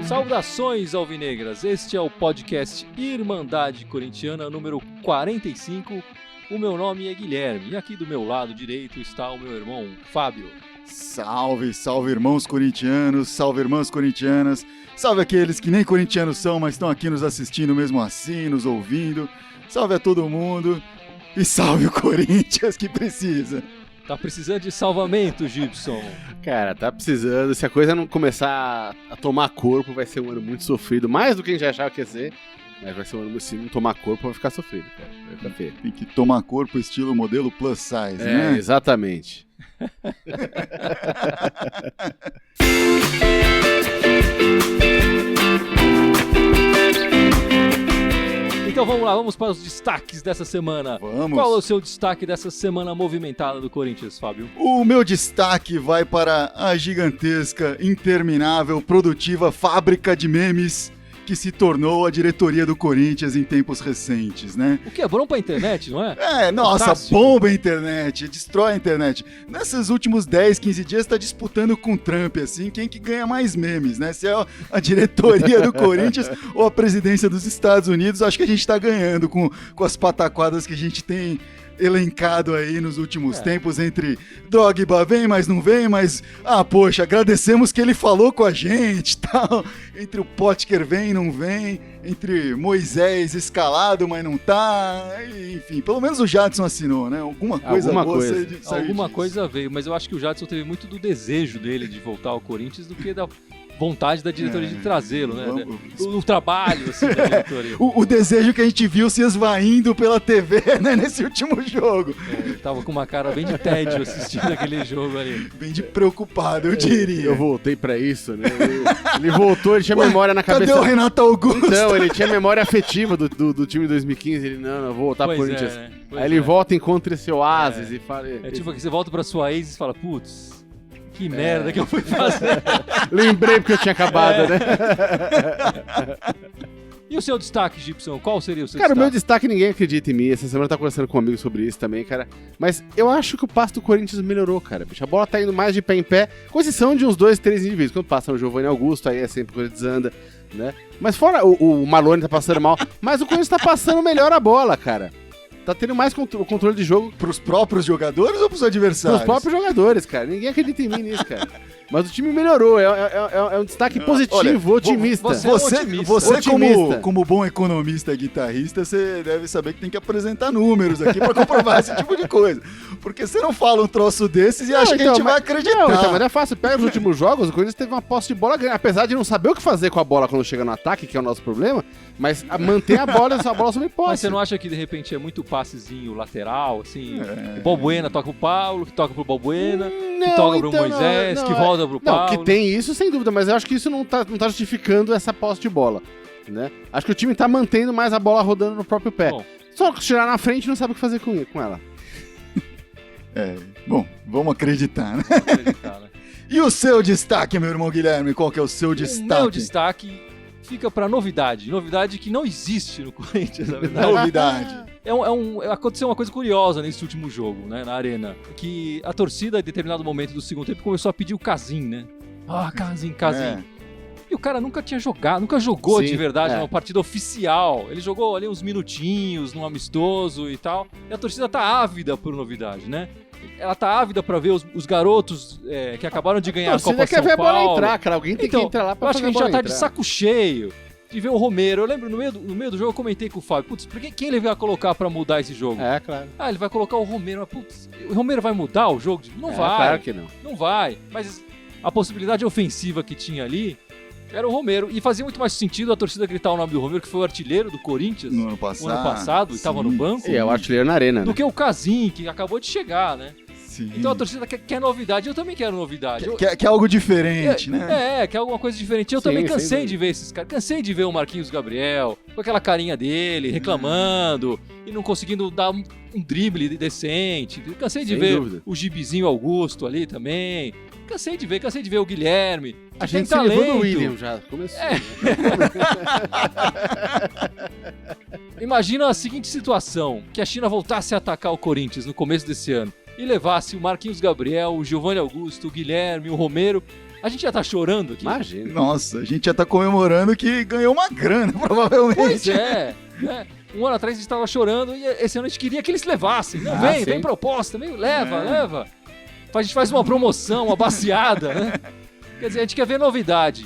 Saudações alvinegras, este é o podcast Irmandade Corintiana número 45. O meu nome é Guilherme e aqui do meu lado direito está o meu irmão Fábio. Salve, salve irmãos corintianos, salve irmãs corintianas, salve aqueles que nem corintianos são, mas estão aqui nos assistindo mesmo assim, nos ouvindo. Salve a todo mundo e salve o Corinthians que precisa. Tá precisando de salvamento, Gibson? Cara, tá precisando. Se a coisa não começar a tomar corpo, vai ser um ano muito sofrido. Mais do que a gente já achava que ia ser. Mas vai ser um ano, se não tomar corpo, vai ficar sofrido, cara. Vai ficar feio. Tem que tomar corpo estilo modelo plus size, né? Exatamente. Então vamos lá, vamos para os destaques dessa semana. Vamos. Qual é o seu destaque dessa semana movimentada do Corinthians, Fábio? O meu destaque vai para a gigantesca, interminável, produtiva fábrica de memes que se tornou a diretoria do Corinthians em tempos recentes, né? O que é bom pra internet, não é? Nossa, Fantástico. bomba a internet, destrói a internet. Nesses últimos 10, 15 dias tá disputando com o Trump, assim, quem que ganha mais memes, né? Se é a diretoria do Corinthians ou a presidência dos Estados Unidos, acho que a gente tá ganhando com as pataquadas que a gente tem elencado aí nos últimos tempos entre Drogba vem, mas não vem, mas poxa, agradecemos que ele falou com a gente, tal. Entre o Potker vem, não vem, entre Moisés escalado, mas não tá, enfim, pelo menos o Jadson assinou, né? Alguma coisa veio, mas eu acho que o Jadson teve muito do desejo dele de voltar ao Corinthians do que da vontade da diretoria de trazê-lo, né? O trabalho, assim, da diretoria. O desejo que a gente viu se esvaindo pela TV, né, nesse último jogo. Tava com uma cara bem de tédio assistindo aquele jogo ali. Bem de preocupado, eu diria. Eu voltei pra isso, né? Ele voltou, ele tinha memória na cabeça. Cadê o Renato Augusto? Então, ele tinha memória afetiva do time de 2015. Ele, não, eu vou voltar pro Corinthians. Né? Aí ele volta, encontra esse oásis e fala... É tipo que você volta pra sua ex e fala, putz, que merda que eu fui fazer. Lembrei porque eu tinha acabado, né? E o seu destaque, Gibson? Qual seria o seu Cara, destaque? o meu destaque, ninguém acredita em mim. Essa semana eu tava conversando com um amigo sobre isso também, cara. Mas eu acho que o passe do Corinthians melhorou, cara. Bicho, a bola tá indo mais de pé em pé, com exceção de uns 2, 3 indivíduos. Quando passa no Giovanni Augusto, aí é sempre coisa desanda, né? Mas fora o Malone tá passando mal, mas o Corinthians tá passando melhor a bola, cara. Tá tendo mais o controle de jogo. Pros próprios jogadores ou pros adversários? Pros próprios jogadores, cara. Ninguém acredita em mim nisso, cara. Mas o time melhorou, é um destaque positivo, otimista. Você como bom economista e guitarrista, você deve saber que tem que apresentar números aqui pra comprovar esse tipo de coisa. Porque você não fala um troço desses e acha que a gente vai acreditar. Não, então, mas é fácil. Pega os últimos jogos, o Corinthians teve uma posse de bola grande. Apesar de não saber o que fazer com a bola quando chega no ataque, que é o nosso problema, mas manter a bola sobre posse. Mas você não acha que de repente é muito passezinho lateral, assim? O Balbuena toca pro Paulo, que toca pro Balbuena, que toca pro Moisés, que volta pro Paulo. Não, que tem isso sem dúvida, mas eu acho que isso não tá justificando essa posse de bola, né? Acho que o time tá mantendo mais a bola rodando no próprio pé. Bom. Só que tirar na frente não sabe o que fazer com ela. Bom, vamos acreditar, né? Vamos acreditar, né? E o seu destaque, meu irmão Guilherme? Qual que é o seu destaque? O meu destaque fica pra novidade que não existe no Corinthians, na verdade. Novidade. Aconteceu uma coisa curiosa nesse último jogo, né, na arena, que a torcida, em determinado momento do segundo tempo, começou a pedir o Casim, né? Casim. E o cara nunca jogou Sim, de verdade numa partida oficial. Ele jogou ali uns minutinhos, num amistoso e tal. E a torcida tá ávida por novidade, né? Ela tá ávida pra ver os garotos que acabaram de ganhar a Copa São Paulo. Você quer ver a bola entrar, cara. Alguém tem que entrar lá pra fazer a bola. Eu acho que a gente já tá de entrar. saco cheio de ver o Romero. Eu lembro, no meio do jogo, eu comentei com o Fábio, putz, quem ele vai colocar pra mudar esse jogo? Claro. Ele vai colocar o Romero. Mas, putz, o Romero vai mudar o jogo? Não vai. Claro que não. Não vai. Mas a possibilidade ofensiva que tinha ali era o Romero. E fazia muito mais sentido a torcida gritar o nome do Romero, que foi o artilheiro do Corinthians no ano passado e estava no banco. E é o artilheiro na arena, né? Do que o Casim, que acabou de chegar, né? Sim. Então a torcida quer novidade, eu também quero novidade. Quer algo diferente, né? Quer alguma coisa diferente. Eu também cansei de ver esses caras. Cansei de ver o Marquinhos Gabriel com aquela carinha dele, reclamando e não conseguindo dar um drible decente. Cansei de ver o Gibizinho Augusto ali também. Cansei de ver o Guilherme. A gente se livrou do William já. Começou. Imagina a seguinte situação, que a China voltasse a atacar o Corinthians no começo desse ano. e levasse o Marquinhos Gabriel, o Giovanni Augusto, o Guilherme, o Romero, a gente já tá chorando aqui. Imagina. Nossa, a gente já tá comemorando que ganhou uma grana, provavelmente. Pois é, né? Um ano atrás a gente tava chorando e esse ano a gente queria que eles levassem. Não, vem proposta, leva. A gente faz uma promoção, uma baseada, né? Quer dizer, a gente quer ver novidade.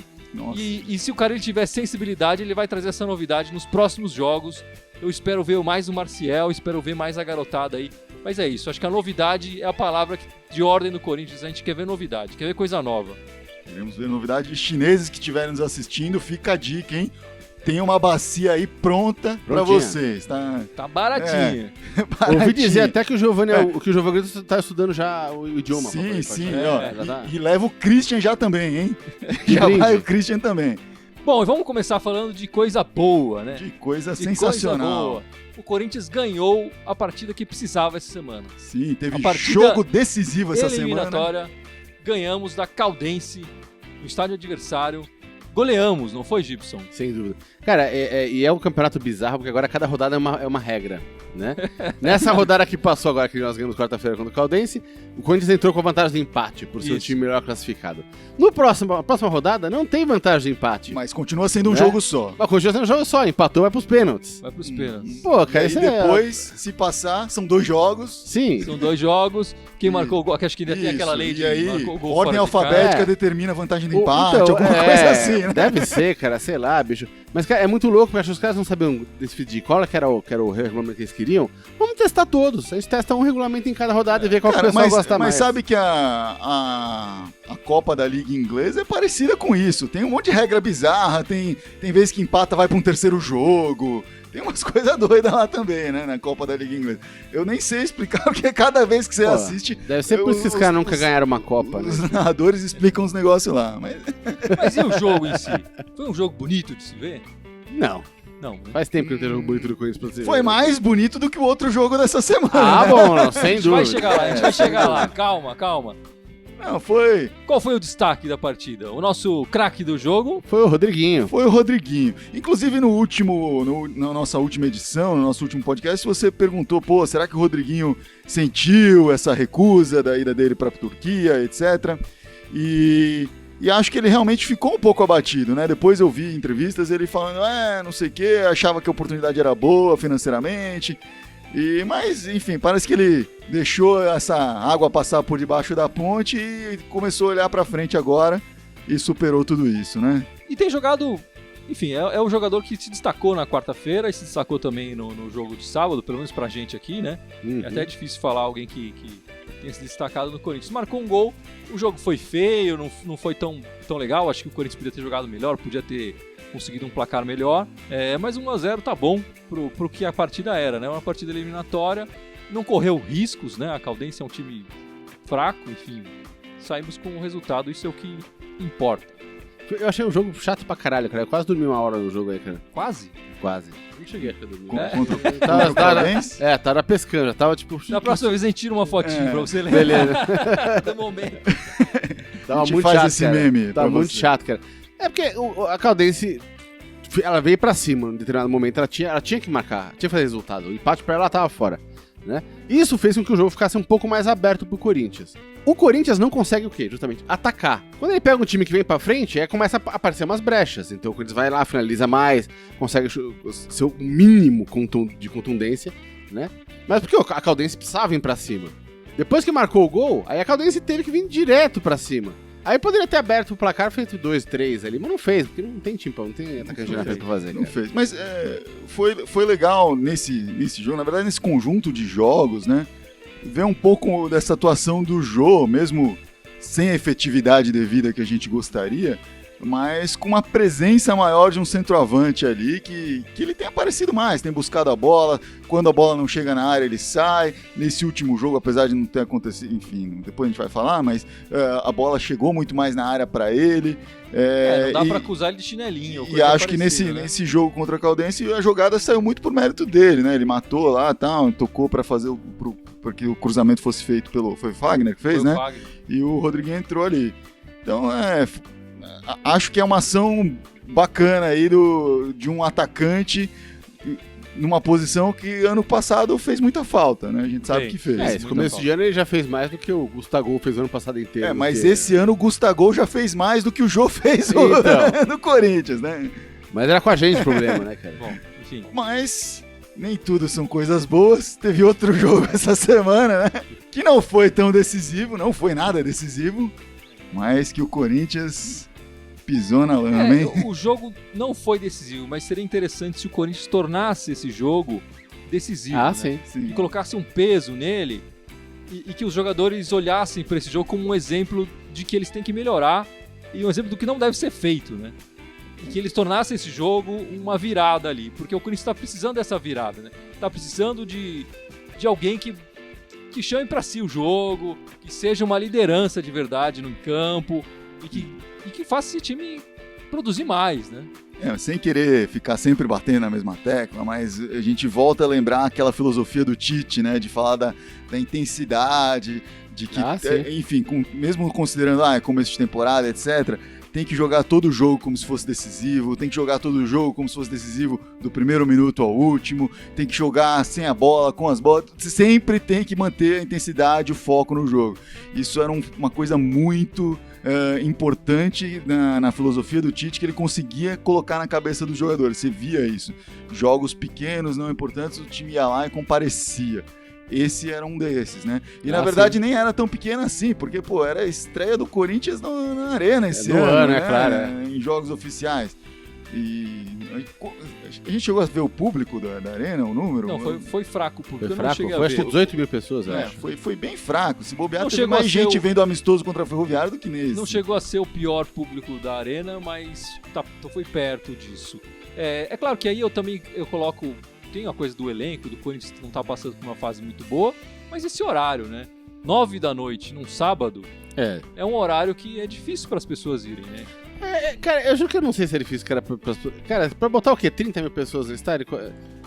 E se o cara ele tiver sensibilidade, ele vai trazer essa novidade nos próximos jogos. Eu espero ver mais o Marcial, espero ver mais a garotada aí. Mas é isso, acho que a novidade é a palavra de ordem do Corinthians. A gente quer ver novidade, quer ver coisa nova. Queremos ver novidade. Chineses que estiverem nos assistindo, fica a dica, hein? Tem uma bacia aí pronta pra vocês, tá? Tá baratinho. Ouvi dizer até que o Giovanni tá estudando já o idioma. Sim. E leva o Christian já também, hein? Vai o Christian também. Bom, e vamos começar falando de coisa boa, né? De coisa sensacional. Coisa boa. O Corinthians ganhou a partida que precisava essa semana. Sim, teve jogo decisivo essa eliminatória. Ganhamos da Caldense no estádio adversário. Goleamos, não foi, Gibson? Sem dúvida. Cara, e é um campeonato bizarro, porque agora cada rodada é uma regra, né? Nessa rodada que passou agora, que nós ganhamos quarta-feira contra o Caldense, o Corinthians entrou com vantagem de empate, por ser o time melhor classificado. Na próxima rodada, não tem vantagem de empate. Mas continua sendo um jogo só. Mas continua sendo um jogo só, empatou, vai pros pênaltis. Vai pros pênaltis. Pô, cara, isso depois, se passar, são 2 jogos. Sim. São 2 jogos. Quem marcou o gol, acho que ainda tem aquela lei de... E aí, marcou o gol ordem alfabética determina a vantagem de empate, alguma coisa assim, né? Deve ser, cara, sei lá, bicho. Mas, cara, é muito louco, porque acho que os caras não sabiam decidir qual que era o regulamento que eles queriam. Vamos testar todos. A gente testa um regulamento em cada rodada e vê qual que o pessoal gosta mais. Mas sabe que a Copa da Liga Inglesa é parecida com isso. Tem um monte de regra bizarra, tem vezes que empata, vai pra um terceiro jogo. Tem umas coisas doidas lá também, né, na Copa da Liga Inglesa. Eu nem sei explicar, porque cada vez que você assiste... Deve ser por isso que esses caras nunca ganharam uma Copa, né? Os narradores explicam os negócios lá, Mas e o jogo em si? Foi um jogo bonito de se ver? Não. Faz tempo que não tem jogo bonito do Corinthians pra você ver. Foi mais bonito do que o outro jogo dessa semana. Ah, bom, não, sem dúvida. A gente vai chegar lá. Calma. Não, foi... Qual foi o destaque da partida? O nosso craque do jogo? Foi o Rodriguinho. Inclusive na nossa última edição, no nosso último podcast, você perguntou, será que o Rodriguinho sentiu essa recusa da ida dele pra Turquia, etc. E acho que ele realmente ficou um pouco abatido, né? Depois eu vi entrevistas ele falando, não sei o quê, achava que a oportunidade era boa financeiramente... Mas, enfim, parece que ele deixou essa água passar por debaixo da ponte e começou a olhar pra frente agora e superou tudo isso, né? E tem jogado... Enfim, é um jogador que se destacou na quarta-feira e se destacou também no jogo de sábado, pelo menos pra gente aqui, né? Uhum. É até difícil falar alguém que tenha se destacado no Corinthians. Marcou um gol, o jogo foi feio, não foi tão legal, acho que o Corinthians podia ter jogado melhor, podia ter conseguido um placar melhor, mas 1-0 tá bom pro que a partida era, né? Uma partida eliminatória, não correu riscos, né? A Caldense é um time fraco, enfim, saímos com o resultado, isso é o que importa. Eu achei um jogo chato pra caralho, cara. Eu quase dormi uma hora no jogo aí, cara. Quase? Não cheguei a dormir. Tava pescando, já tava tipo... Na próxima vez a gente tira uma fotinho pra você lembrar. Beleza. Do momento. Tava muito faz chato, esse cara. meme. Tava muito chato, cara. É porque a Caldense, ela veio pra cima em determinado momento, ela tinha que marcar, tinha que fazer resultado. O empate pra ela tava fora, né? Isso fez com que o jogo ficasse um pouco mais aberto pro Corinthians. O Corinthians não consegue o quê? Justamente atacar. Quando ele pega um time que vem pra frente, começa a aparecer umas brechas. Então o Corinthians vai lá, finaliza mais, consegue o seu mínimo de contundência, né? Mas porque a Caldense precisava vir pra cima. Depois que marcou o gol, aí a Caldense teve que vir direto pra cima. Aí poderia ter aberto o placar, feito 2-3 ali, mas não fez, porque não tem time, não tem atacante na frente pra fazer. Não fez, mas foi legal nesse jogo, na verdade nesse conjunto de jogos, né? Ver um pouco dessa atuação do Jô, mesmo sem a efetividade devida que a gente gostaria, mas com uma presença maior de um centroavante ali, que ele tem aparecido mais, tem buscado a bola, quando a bola não chega na área ele sai. Nesse último jogo, apesar de não ter acontecido, enfim, depois a gente vai falar, mas a bola chegou muito mais na área para ele. Não dá pra acusar ele de chinelinho. E acho que nesse jogo contra a Caldense a jogada saiu muito por mérito dele, né? Ele matou lá, tocou para fazer porque o cruzamento fosse feito foi o Fagner que fez, né? Fagner. E o Rodriguinho entrou ali. Então acho que é uma ação bacana aí de um atacante numa posição que ano passado fez muita falta, né? A gente sabe que fez. Esse começo de ano ele já fez mais do que o Gustavo fez o ano passado inteiro. Mas esse ano o Gustavo já fez mais do que o Jô fez no Corinthians, né? Mas era com a gente o problema, né, cara? Bom, enfim. Mas nem tudo são coisas boas. Teve outro jogo essa semana, né? Que não foi tão decisivo, não foi nada decisivo, mas que o Corinthians pisou na lama, hein? O jogo não foi decisivo, mas seria interessante se o Corinthians tornasse esse jogo decisivo. Ah, né? sim. E colocasse um peso nele e que os jogadores olhassem para esse jogo como um exemplo de que eles têm que melhorar e um exemplo do que não deve ser feito, né? E que eles tornassem esse jogo uma virada ali, porque o Corinthians está precisando dessa virada, né? Está precisando de alguém que chame para si o jogo, que seja uma liderança de verdade no campo e que faça esse time produzir mais, né? Sem querer ficar sempre batendo na mesma tecla, mas a gente volta a lembrar aquela filosofia do Tite, né? De falar da intensidade, de que, enfim, mesmo considerando começo de temporada, etc., tem que jogar todo o jogo como se fosse decisivo, tem que jogar todo o jogo como se fosse decisivo do primeiro minuto ao último, tem que jogar sem a bola, com as bolas, sempre tem que manter a intensidade, o foco no jogo. Isso era uma coisa muito importante na filosofia do Tite, que ele conseguia colocar na cabeça dos jogadores. Você via isso. Jogos pequenos, não importantes, o time ia lá e comparecia. Esse era um desses, né? E na verdade nem era tão pequeno assim, porque, era a estreia do Corinthians na Arena esse ano, né? Claro. Em jogos oficiais. E a gente chegou a ver o público da Arena, o número? Não, foi fraco, porque eu não fraco? cheguei a Foi ver. acho que 18 mil pessoas, acho. Foi bem fraco. Se bobear, Não teve chegou mais a ser gente vendo amistoso contra a Ferroviária do que nesse. Não chegou a ser o pior público da Arena, mas foi perto disso. É claro que aí eu coloco... Tem a coisa do elenco, do Corinthians que não tá passando por uma fase muito boa, mas esse horário, né? 9 da noite, num sábado, é um horário que é difícil para as pessoas irem, né? Cara, eu juro que eu não sei se é difícil, cara. Cara, pra botar o quê? 30 mil pessoas no estádio?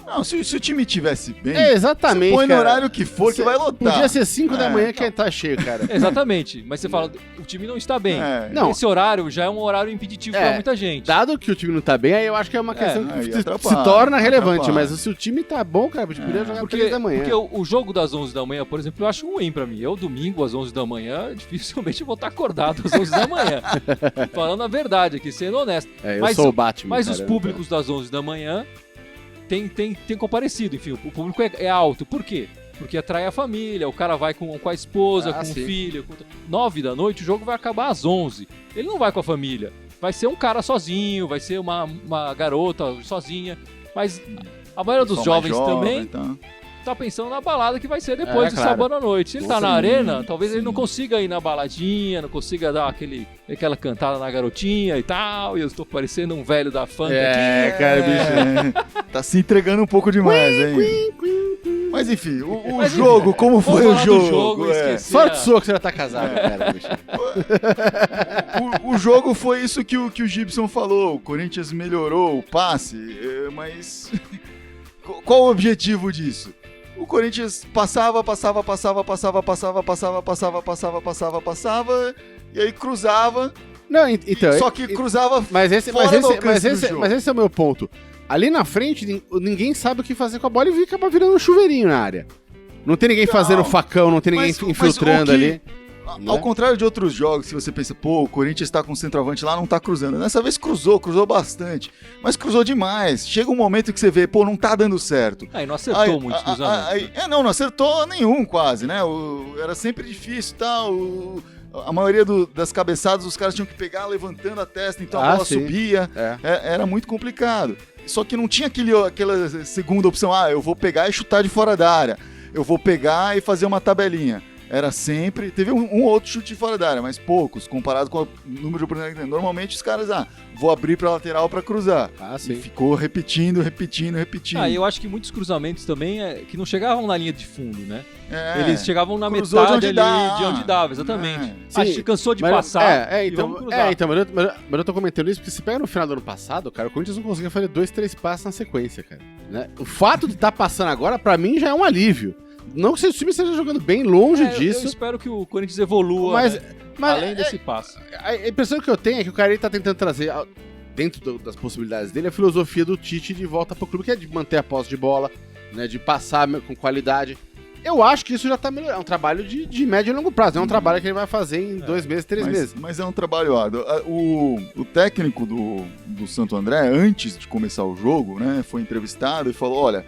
Não, se o time tivesse bem, exatamente, você põe no cara. horário que for, que vai lotar. Podia ser 5 da manhã que tá cheio, cara. Exatamente, mas você fala, o time não está bem. Não. Esse horário já é um horário impeditivo para muita gente. Dado que o time não tá bem, aí eu acho que é uma questão que se atrapalha, torna relevante. Mas se o time tá bom, cara, a gente podia jogar 3 da manhã. Porque o jogo das 11 da manhã, por exemplo, eu acho ruim pra mim. Eu, domingo, às 11 da manhã, dificilmente vou estar acordado às 11 da manhã. Falando a verdade aqui, sendo honesto. Eu sou o Batman. Mas os públicos das 11 da manhã tem comparecido. Enfim, o público é alto. Por quê? Porque atrai a família, o cara vai com a esposa, com o filho. 9 da noite, o jogo vai acabar às 11. Ele não vai com a família. Vai ser um cara sozinho, vai ser uma garota sozinha. Mas a maioria dos jovens também tá pensando na balada que vai ser depois do sábado à noite. Se ele tá na arena, talvez ele não consiga ir na baladinha, não consiga dar aquela cantada na garotinha e tal. E eu estou parecendo um velho da funk aqui. Cara, bicho. Tá se entregando um pouco demais, hein? Mas enfim, o jogo, como foi o jogo? Sorte sua que você já tá casado, cara, bicho. O jogo foi isso que o Gibson falou. O Corinthians melhorou o passe, mas qual o objetivo disso? O Corinthians passava, e aí cruzava. Não, então, só que cruzava mas esse é o meu ponto. Ali na frente, ninguém sabe o que fazer com a bola e acaba virando um chuveirinho na área. Não tem ninguém fazendo facão, não tem ninguém infiltrando ali. Ao contrário de outros jogos, se você pensa, o Corinthians tá com o centroavante lá, não tá cruzando. Dessa vez cruzou bastante, mas cruzou demais. Chega um momento que você vê, não tá dando certo. Aí não acertou muitos cruzamentos. Não acertou nenhum quase, né? Era sempre difícil e tal. A maioria das cabeçadas os caras tinham que pegar levantando a testa, então a bola subia. Era muito complicado. Só que não tinha aquela segunda opção, eu vou pegar e chutar de fora da área. Eu vou pegar e fazer uma tabelinha. Era sempre... Teve um outro chute fora da área, mas poucos, comparado com o número de oportunidades. Normalmente os caras, vou abrir pra lateral pra cruzar. Sim. E ficou repetindo. Eu acho que muitos cruzamentos também que não chegavam na linha de fundo, né? Eles chegavam na metade de onde dava, exatamente. Acho que cansou de passar e vamos cruzar. Mas eu tô comentando isso porque se pega no final do ano passado, cara, o Corinthians não conseguia fazer 2, 3 passos na sequência, cara. Né? O fato de estar passando agora, pra mim, já é um alívio. Não que o time esteja jogando bem longe disso. Eu espero que o Corinthians evolua, mas além desse passo. A impressão que eu tenho é que o cara tá tentando trazer dentro das possibilidades dele, a filosofia do Tite de volta pro clube, que é de manter a posse de bola, né, de passar com qualidade. Eu acho que isso já tá melhorando. É um trabalho de médio e longo prazo. É um trabalho que ele vai fazer em 2 meses, 3 meses. Mas é um trabalho árduo. O técnico do Santo André, antes de começar o jogo, né, foi entrevistado e falou, olha,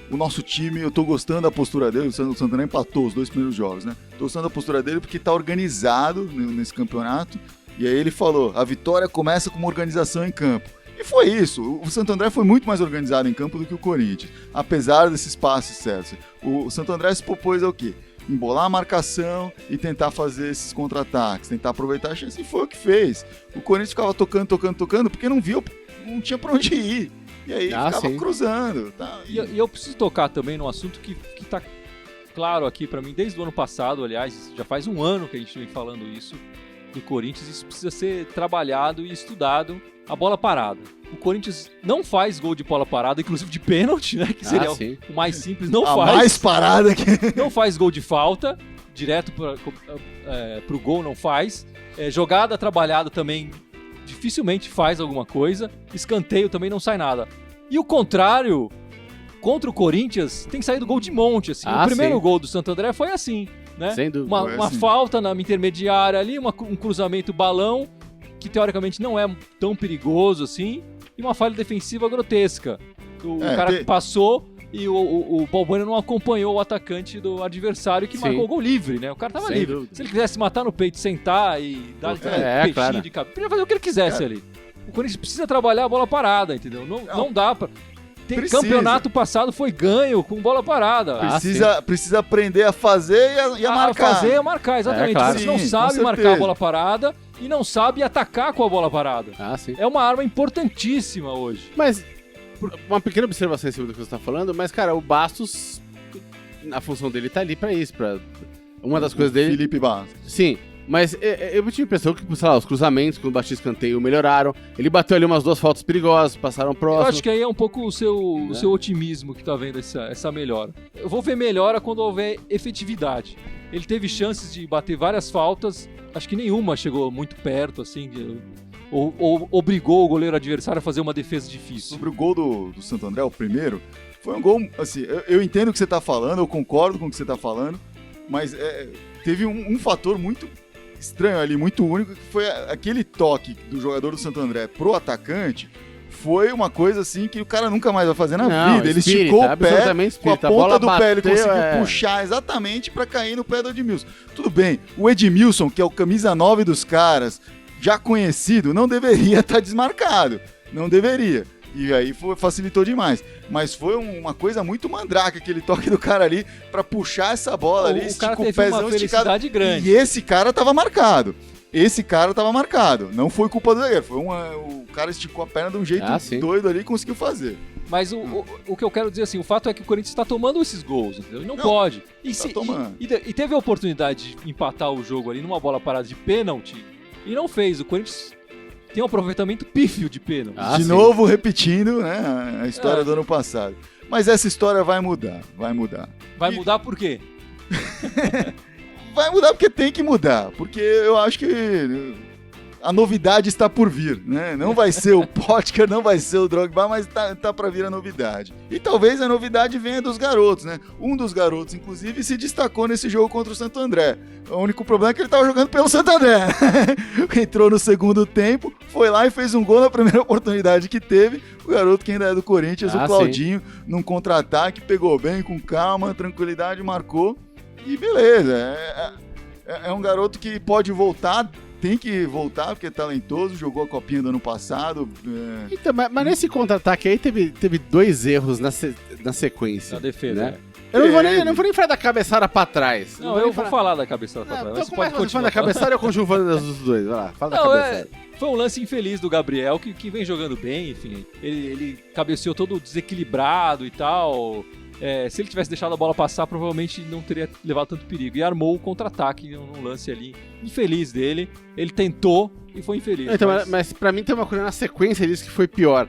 o nosso time, eu tô gostando da postura dele, o Santo André empatou os 2 primeiros jogos, né? Tô gostando da postura dele porque tá organizado nesse campeonato. E aí ele falou, a vitória começa com uma organização em campo. E foi isso. O Santo André foi muito mais organizado em campo do que o Corinthians, apesar desses passes certos. O Santo André se propôs ao quê? Embolar a marcação e tentar fazer esses contra-ataques, tentar aproveitar a chance. E foi o que fez. O Corinthians ficava tocando, porque não tinha pra onde ir. E aí ficava cruzando. Tá? E eu preciso tocar também num assunto que tá claro aqui pra mim, desde o ano passado, aliás, já faz um ano que a gente vem falando isso, do Corinthians, isso precisa ser trabalhado e estudado. A bola parada. O Corinthians não faz gol de bola parada, inclusive de pênalti, né? Que seria o mais simples. Não faz. Mais parada que... Não faz gol de falta, direto pro gol não faz. Jogada trabalhada também dificilmente faz alguma coisa. Escanteio também não sai nada. E o contrário, contra o Corinthians, tem saído gol de monte, assim. O primeiro gol do Santo André foi assim, né? Sem dúvida. Uma falta na intermediária ali, um cruzamento balão, que teoricamente não é tão perigoso assim, e uma falha defensiva grotesca. O cara passou e o Balbuena não acompanhou o atacante do adversário que marcou o gol livre, né? O cara tava livre. Dúvida. Se ele quisesse matar no peito, sentar e dar aquele peixinho de cabeça, podia fazer o que ele quisesse ali. O Corinthians precisa trabalhar a bola parada, entendeu? Não dá pra... Campeonato passado foi ganho com bola parada. Precisa aprender a fazer e a marcar. A fazer e a marcar, exatamente. Claro. Você não sabe marcar a bola parada e não sabe atacar com a bola parada. É uma arma importantíssima hoje. Mas, uma pequena observação em cima do que você tá falando, mas, cara, o Bastos, a função dele tá ali pra isso, uma das coisas dele... Felipe Bastos. Sim. Mas eu tive a impressão que, sei lá, os cruzamentos com o Batista Escanteio melhoraram. Ele bateu ali umas 2 faltas perigosas, passaram próximo. Eu acho que aí é um pouco o seu otimismo que tá vendo essa melhora. Eu vou ver melhora quando houver efetividade. Ele teve chances de bater várias faltas, acho que nenhuma chegou muito perto, assim, ou obrigou o goleiro adversário a fazer uma defesa difícil. Sobre o gol do Santo André, o primeiro, foi um gol, assim, eu entendo o que você tá falando, eu concordo com o que você tá falando, mas teve um fator muito estranho ali, muito único, que foi aquele toque do jogador do Santo André pro atacante. Foi uma coisa assim que o cara nunca mais vai fazer na vida. Ele esticou o pé, com a ponta do pé ele conseguiu puxar exatamente pra cair no pé do Edmilson. Tudo bem, o Edmilson, que é o camisa 9 dos caras, já conhecido, não deveria estar desmarcado. Não deveria. E aí facilitou demais. Mas foi uma coisa muito mandrake, aquele toque do cara ali pra puxar essa bola ali, esticou o pezão esticado. Grande. E esse cara tava marcado. Não foi culpa do zagueiro. O cara esticou a perna de um jeito doido ali e conseguiu fazer. Mas o que eu quero dizer assim, o fato é que o Corinthians está tomando esses gols, entendeu? Não pode. E teve a oportunidade de empatar o jogo ali numa bola parada de pênalti e não fez. O Corinthians tem um aproveitamento pífio de pênalti. De novo repetindo, né, a história do ano passado. Mas essa história vai mudar. Vai mudar por quê? Vai mudar porque tem que mudar. Porque eu acho que a novidade está por vir, né? Não vai ser o Potker, não vai ser o Drogba, mas tá pra vir a novidade. E talvez a novidade venha dos garotos, né? Um dos garotos, inclusive, se destacou nesse jogo contra o Santo André. O único problema é que ele tava jogando pelo Santo André. Entrou no segundo tempo, foi lá e fez um gol na primeira oportunidade que teve. O garoto que ainda é do Corinthians, o Claudinho, num contra-ataque, pegou bem, com calma, tranquilidade, marcou. E beleza, é um garoto que pode voltar, tem que voltar, porque é talentoso, jogou a copinha do ano passado. Então, mas nesse contra-ataque aí teve 2 erros na sequência. Na defesa, né? Eu não vou nem falar da cabeçada pra trás. Não, eu vou falar da cabeçada pra trás. Então, como é que você fala da cabeçada, eu continuo falando dos dois. Vai lá, fala da cabeçada. Foi um lance infeliz do Gabriel, que vem jogando bem, enfim. Ele cabeceou todo desequilibrado e tal. Se ele tivesse deixado a bola passar, provavelmente não teria levado tanto perigo. E armou o contra-ataque num lance ali infeliz dele. Ele tentou e foi infeliz. Então, mas pra mim tem uma coisa na sequência disso que foi pior.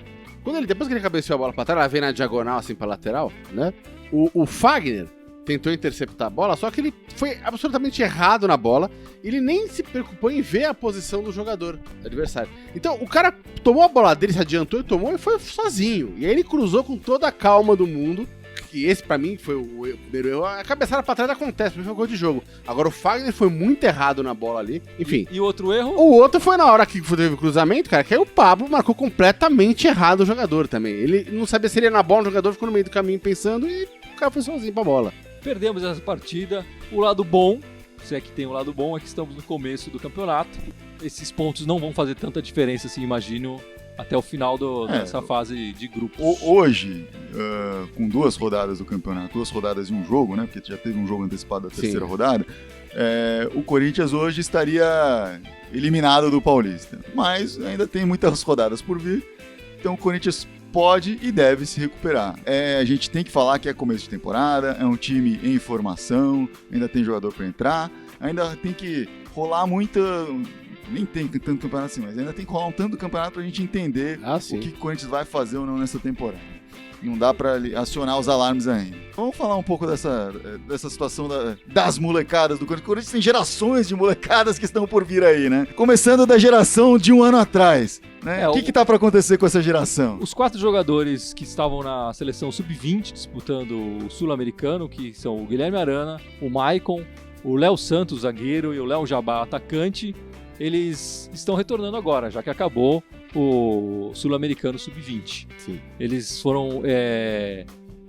Depois que ele cabeceou a bola pra trás, ela veio na diagonal, assim, pra lateral, né? O Fagner tentou interceptar a bola, só que ele foi absolutamente errado na bola, ele nem se preocupou em ver a posição do jogador adversário. Então, o cara tomou a bola dele, se adiantou e tomou, e foi sozinho. E aí ele cruzou com toda a calma do mundo, que esse pra mim foi o primeiro erro. A cabeçada pra trás acontece, foi gol de jogo. Agora o Fagner foi muito errado na bola ali, enfim. E o outro erro? O outro foi na hora que teve o cruzamento, cara, que aí o Pablo marcou completamente errado o jogador também. Ele não sabia se ele ia na bola, o jogador ficou no meio do caminho pensando e o cara foi sozinho pra bola. Perdemos essa partida. O lado bom, se é que tem um lado bom, é que estamos no começo do campeonato. Esses pontos não vão fazer tanta diferença, assim, imagino, até o final dessa fase de grupos. Hoje, com 2 rodadas do campeonato, 2 rodadas e um jogo, né? Porque já teve um jogo antecipado da terceira rodada. O Corinthians hoje estaria eliminado do Paulista. Mas ainda tem muitas rodadas por vir. Então o Corinthians pode e deve se recuperar. A gente tem que falar que é começo de temporada, é um time em formação, ainda tem jogador para entrar, ainda tem que rolar muita... Nem tem tanto campeonato assim, mas ainda tem que rolar um tanto do campeonato pra gente entender o que o Corinthians vai fazer ou não nessa temporada. Não dá pra acionar os alarmes ainda. Vamos falar um pouco dessa situação das molecadas do Corinthians. O Corinthians tem gerações de molecadas que estão por vir aí, né? Começando da geração de um ano atrás. Né? O que tá pra acontecer com essa geração? Os 4 jogadores que estavam na seleção sub-20 disputando o Sul-Americano, que são o Guilherme Arana, o Maicon, o Léo Santos, zagueiro, e o Léo Jabá, atacante, eles estão retornando agora, já que acabou o Sul-Americano Sub-20. Sim. Eles foram...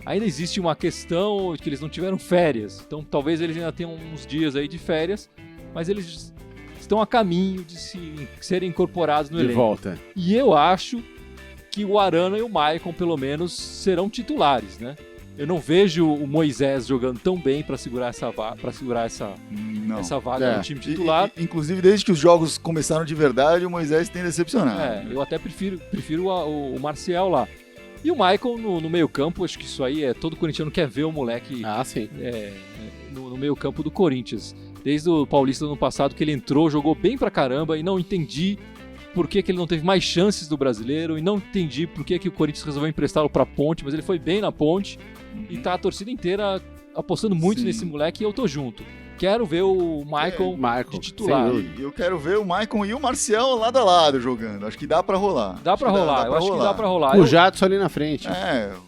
Ainda existe uma questão de que eles não tiveram férias, então talvez eles ainda tenham uns dias aí de férias, mas eles estão a caminho de serem incorporados no elenco. De volta. E eu acho que o Arana e o Maicon, pelo menos, serão titulares, né? Eu não vejo o Moisés jogando tão bem para segurar essa vaga no time titular. Inclusive, desde que os jogos começaram de verdade, o Moisés tem decepcionado. Eu até prefiro o Marcial lá. E o Maicon no meio campo, acho que isso aí todo corintiano quer ver o moleque no meio campo do Corinthians. Desde o Paulista do ano passado que ele entrou, jogou bem pra caramba e não entendi por que ele não teve mais chances do Brasileiro e não entendi por que o Corinthians resolveu emprestá-lo pra Ponte, mas ele foi bem na Ponte e tá a torcida inteira apostando muito nesse moleque e eu tô junto. Quero ver o Maicon de titular. Eu quero ver o Maicon e o Marcial lado a lado jogando. Acho que dá pra rolar. Dá pra rolar. Eu acho que dá pra rolar. O Jadson ali na frente.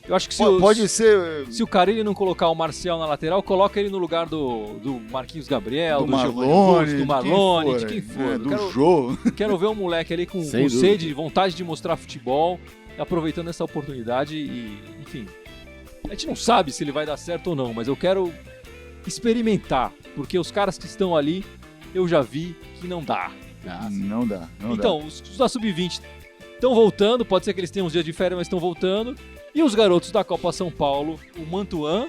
Eu acho que pode ser... Se o Carilli não colocar o Marcial na lateral, coloca ele no lugar do Marquinhos Gabriel, do Marlone, do Marlone, de quem for. Do Jô. Quero ver um moleque ali com sede, vontade de mostrar futebol, aproveitando essa oportunidade e, enfim... A gente não sabe se ele vai dar certo ou não, mas eu quero experimentar, porque os caras que estão ali, eu já vi que não dá. Não dá. Então, os da Sub-20 estão voltando, pode ser que eles tenham uns dias de férias, mas estão voltando. E os garotos da Copa São Paulo, o Mantuan,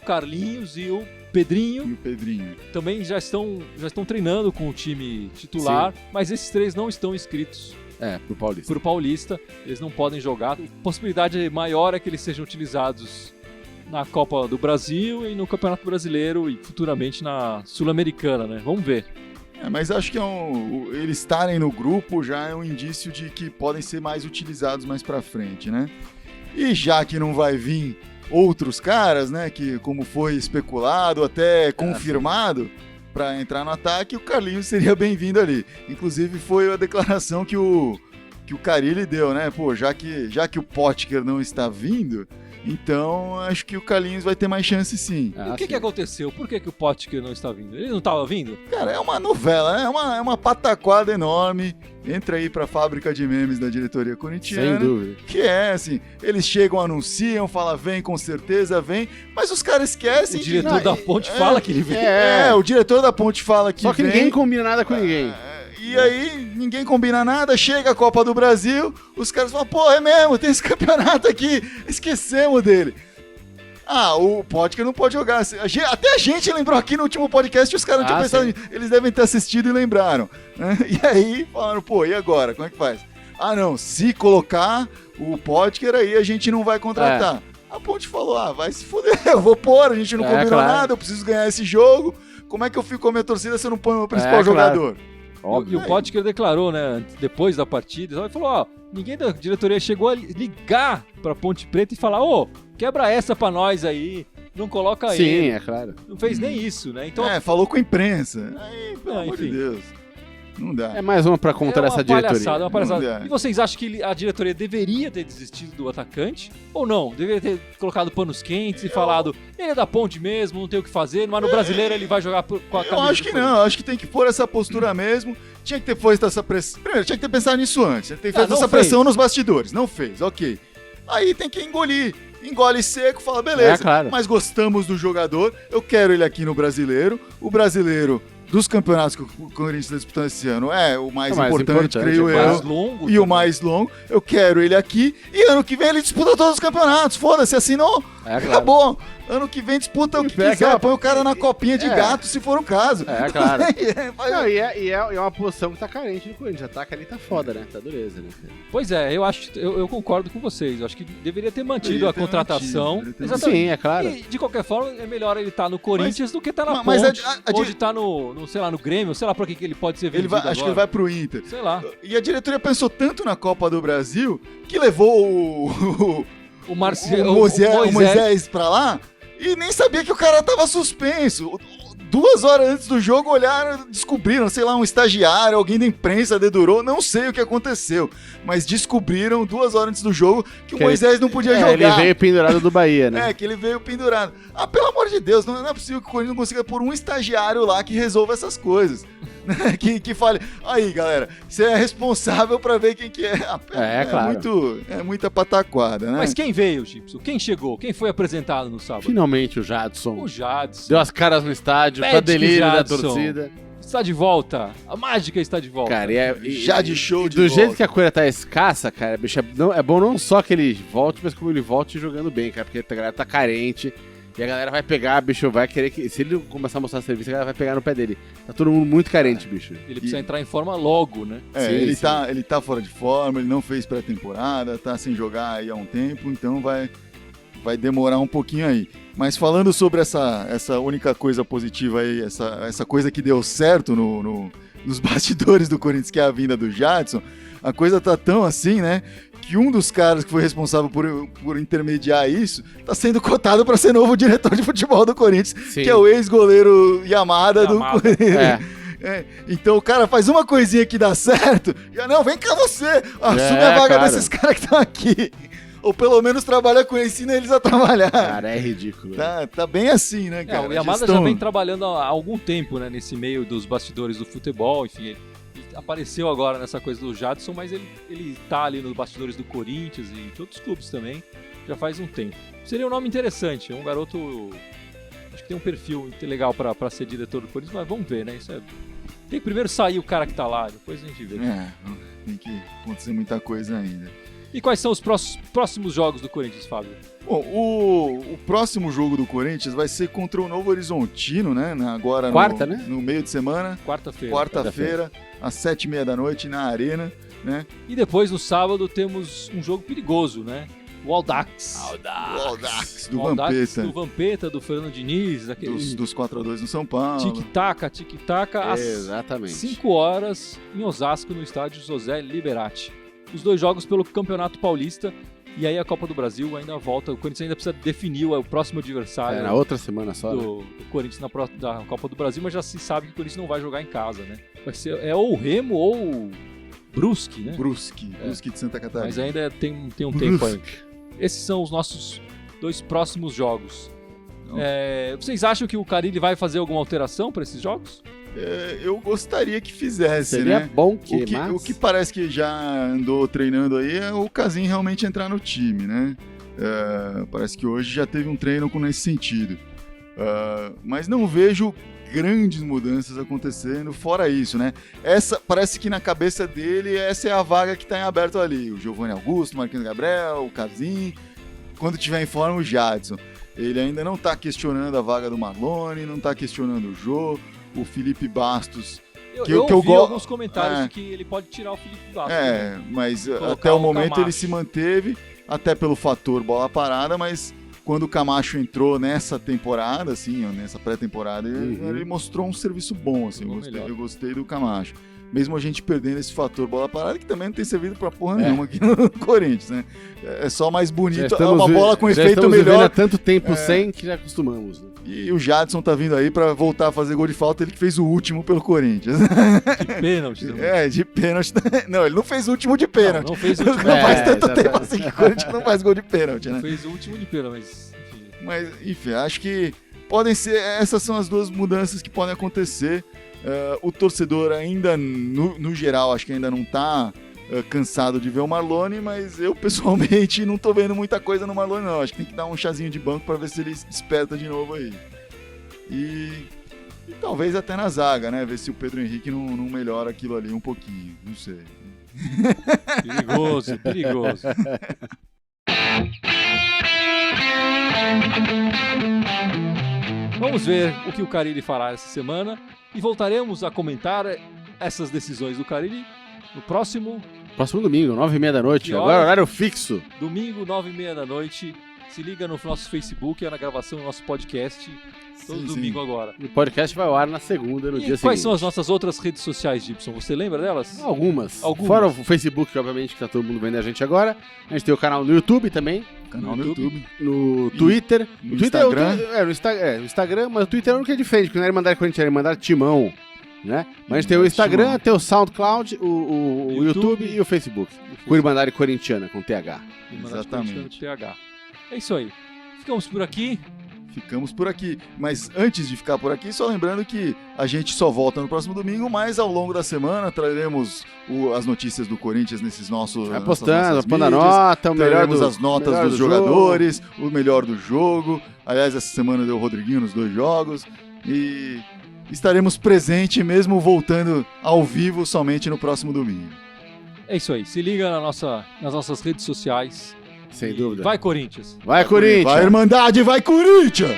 o Carlinhos e o Pedrinho. Também já estão treinando com o time titular, mas esses 3 não estão inscritos. Pro Paulista, eles não podem jogar. A possibilidade maior é que eles sejam utilizados na Copa do Brasil e no Campeonato Brasileiro e futuramente na Sul-Americana, né? Vamos ver. Mas acho que eles estarem no grupo já é um indício de que podem ser mais utilizados mais pra frente, né? E já que não vai vir outros caras, né, que como foi especulado, até confirmado, para entrar no ataque, o Carlinhos seria bem-vindo ali. Inclusive foi a declaração que o Carilli deu, né? Pô, já que o Potker não está vindo, então acho que o Carlinhos vai ter mais chance sim. O que aconteceu? Por que o Potker não está vindo? Ele não estava vindo? Cara, é uma novela, né? É uma pataquada enorme. Entra aí pra fábrica de memes da diretoria corintiana. Sem dúvida. Que é assim, eles chegam, anunciam, falam, vem, com certeza, vem, mas os caras esquecem. O diretor da Ponte fala que ele vem. O diretor da Ponte fala que vem. Só que ninguém combina nada com ninguém. E aí, ninguém combina nada, chega a Copa do Brasil, os caras falam, pô, é mesmo, tem esse campeonato aqui, esquecemos dele. O Potker não pode jogar. Até a gente lembrou aqui no último podcast, os caras não tinham pensado nisso. Eles devem ter assistido e lembraram. Né? E aí, falaram, pô, e agora? Como é que faz? Não, se colocar o Potker aí, a gente não vai contratar. A Ponte falou, vai se fuder, eu vou pôr, a gente não combinou nada, eu preciso ganhar esse jogo. Como é que eu fico com a minha torcida se eu não ponho o meu principal jogador? E o Potker declarou, né, depois da partida, ele falou, ninguém da diretoria chegou a ligar pra Ponte Preta e falar, quebra essa pra nós aí, não coloca Sim, ele. é claro. Não fez nem isso, né? Então, falou com a imprensa. Aí, pelo amor de enfim. Deus. Não dá. É mais uma pra contar essa diretoria. É uma palhaçada. Não dá. E vocês acham que a diretoria deveria ter desistido do atacante? Ou não? Deveria ter colocado panos quentes e falado, ele é da Ponte mesmo, não tem o que fazer, mas no Brasileiro ele vai jogar com a camisa. Eu acho que não, eu acho que tem que pôr essa postura mesmo. Tinha que ter feito essa pressão. Primeiro, tinha que ter pensado nisso antes. Tinha que ter feito essa pressão nos bastidores. Não fez, ok. Aí tem que engolir. Engole seco, fala, beleza. Claro. Mas gostamos do jogador, eu quero ele aqui no Brasileiro. O Brasileiro, dos campeonatos que o Corinthians está disputando esse ano, é o mais importante, creio eu. Mais longo, e o mais longo. Eu quero ele aqui. E ano que vem ele disputa todos os campeonatos. Foda-se, assinou. Claro. Acabou. Ano que vem disputa o que quiser. Põe o cara na copinha de gato, se for o caso. Claro. Não, e é uma posição que tá carente no Corinthians. Ataca ali, tá foda, né? Tá dureza, né? Pois é, eu concordo com vocês. Eu acho que deveria ter mantido a contratação. Sim, é claro. E, de qualquer forma, é melhor ele estar no Corinthians do que estar na mas Ponte, ou de estar sei lá, no Grêmio, sei lá pra que ele pode ser vendido acho que ele vai pro Inter. Sei lá. E a diretoria pensou tanto na Copa do Brasil que levou o Moisés pra lá e nem sabia que o cara tava suspenso. 2 horas antes do jogo olharam, descobriram, sei lá, um estagiário, alguém da imprensa dedurou, não sei o que aconteceu, mas descobriram 2 horas antes do jogo que o Moisés não podia jogar. Ele veio pendurado do Bahia, né? Que ele veio pendurado. Pelo amor de Deus, não é possível que o Corinthians não consiga pôr um estagiário lá que resolva essas coisas. que fale, aí galera, você é responsável pra ver quem que é. Claro. É muita pataquada, né? Mas quem veio, Gibson? Quem chegou? Quem foi apresentado no sábado? Finalmente o Jadson. O Jadson. Deu as caras no estádio, pra delírio da torcida. Está de volta. A mágica está de volta. Cara, já de show de do volta. jeito que a coisa tá escassa, cara, bicho, é bom não só que ele volte, mas como ele volte jogando bem, cara, porque a galera tá carente. E a galera vai pegar, bicho, vai querer que... Se ele começar a mostrar serviço, a galera vai pegar no pé dele. Tá todo mundo muito carente, bicho. Ele precisa entrar em forma logo, né? Sim. Ele tá fora de forma, ele não fez pré-temporada, tá sem jogar aí há um tempo, então vai demorar um pouquinho aí. Mas falando sobre essa única coisa positiva aí, essa coisa que deu certo nos bastidores do Corinthians, que é a vinda do Jadson, a coisa tá tão assim, né? Que um dos caras que foi responsável por intermediar isso tá sendo cotado para ser novo diretor de futebol do Corinthians, Sim. que é o ex-goleiro Yamada. Do Corinthians. Então o cara faz uma coisinha que dá certo, já não, vem cá você, assume a vaga desses caras que estão aqui. Ou pelo menos trabalha com eles, ensina eles a trabalhar. Cara, é ridículo. Tá bem assim, né, cara? O Yamada já vem trabalhando há algum tempo, né, nesse meio dos bastidores do futebol, enfim, ele apareceu agora nessa coisa do Jadson, mas ele tá ali nos bastidores do Corinthians e em outros clubes também, já faz um tempo. Seria um nome interessante, um garoto, acho que tem um perfil legal pra ser diretor do Corinthians, mas vamos ver, né, tem que primeiro sair o cara que tá lá, depois a gente vê. Tem que acontecer muita coisa ainda. E quais são os próximos jogos do Corinthians, Fábio? Bom, o próximo jogo do Corinthians vai ser contra o Novo Horizontino, né? Agora no meio de semana. Quarta-feira, às 7h30 da noite, na Arena, né? E depois, no sábado, temos um jogo perigoso, né? O Audax. O Audax do Vampeta. Do Vampeta, do Fernando Diniz. Dos 4-2 no São Paulo. Tic-tac, às exatamente. 5 horas em Osasco, no estádio José Liberati. Os 2 jogos pelo Campeonato Paulista e aí a Copa do Brasil ainda volta. O Corinthians ainda precisa definir o próximo adversário. Na outra semana só, do Corinthians da Copa do Brasil, mas já se sabe que o Corinthians não vai jogar em casa, né? Vai ser ou o Remo ou o Brusque, né? Brusque de Santa Catarina. Mas ainda tem um tempo aí. Esses são os nossos 2 próximos jogos. Vocês acham que o Carille vai fazer alguma alteração para esses jogos? Eu gostaria que fizesse, Seria né? bom O que parece que já andou treinando aí é o Casim realmente entrar no time, né? Parece que hoje já teve um treino nesse sentido. Mas não vejo grandes mudanças acontecendo fora isso, né? Parece que na cabeça dele essa é a vaga que está em aberto ali. O Giovanni Augusto, o Marquinhos Gabriel, o Casim. Quando tiver em forma, o Jadson. Ele ainda não está questionando a vaga do Marlone, não está questionando o Jô. O Felipe Bastos. Eu ouvi alguns comentários de que ele pode tirar o Felipe Bastos. Mas até o momento ele se manteve, até pelo fator bola parada, mas quando o Camacho entrou nessa temporada, assim, nessa pré-temporada, ele mostrou um serviço bom, assim, eu gostei do Camacho. Mesmo a gente perdendo esse fator bola parada, que também não tem servido pra porra nenhuma aqui no Corinthians, né? É só mais bonito, uma bola com efeito melhor. Há tanto tempo sem que já acostumamos, né? E o Jadson tá vindo aí pra voltar a fazer gol de falta, ele que fez o último pelo Corinthians. De pênalti. De pênalti. Não, ele não fez o último de pênalti. Não fez o último. Não faz tanto tempo assim que o Corinthians não faz gol de pênalti, né? Não fez o último de pênalti, mas enfim, acho que podem ser, essas são as duas mudanças que podem acontecer. O torcedor ainda, no geral, acho que ainda não tá cansado de ver o Marlone, mas eu pessoalmente não tô vendo muita coisa no Marlone não, acho que tem que dar um chazinho de banco pra ver se ele desperta de novo aí. E talvez até na zaga, né, ver se o Pedro Henrique não melhora aquilo ali um pouquinho, não sei. Perigoso. Vamos ver o que o Carille fará essa semana e voltaremos a comentar essas decisões do Carille no próximo domingo, 9h30 da noite. Agora horário fixo. Domingo, 9h30 da noite. Se liga no nosso Facebook, na gravação do nosso podcast. Todo domingo agora. O podcast vai ao ar na segunda, no dia seguinte. Quais são as nossas outras redes sociais, Gibson? Você lembra delas? Algumas. Fora o Facebook, obviamente, que tá todo mundo vendo a gente agora. A gente tem o canal no YouTube também. Canal no YouTube. No Twitter. No Instagram. No Instagram, mas o Twitter é o que é diferente, porque não é Irmandade Corinthians, é Irmandade Timão. Né? Mas a gente tem o Instagram, tem o SoundCloud, o YouTube e o Facebook. Com Irmandade Corintiana, com TH. Exatamente. TH. É isso aí. Ficamos por aqui. Mas antes de ficar por aqui, só lembrando que a gente só volta no próximo domingo, mas ao longo da semana traremos as notícias do Corinthians nesses nossos... Vai postando, pondo a nota, o melhor as notas dos jogadores, o melhor do jogo. Aliás, essa semana deu o Rodriguinho nos 2 jogos. E estaremos presentes mesmo voltando ao vivo somente no próximo domingo. É isso aí. Se liga nas nossas redes sociais. Sem dúvida. Vai, Corinthians! Vai, Corinthians! Vai, Irmandade! Vai, Corinthians!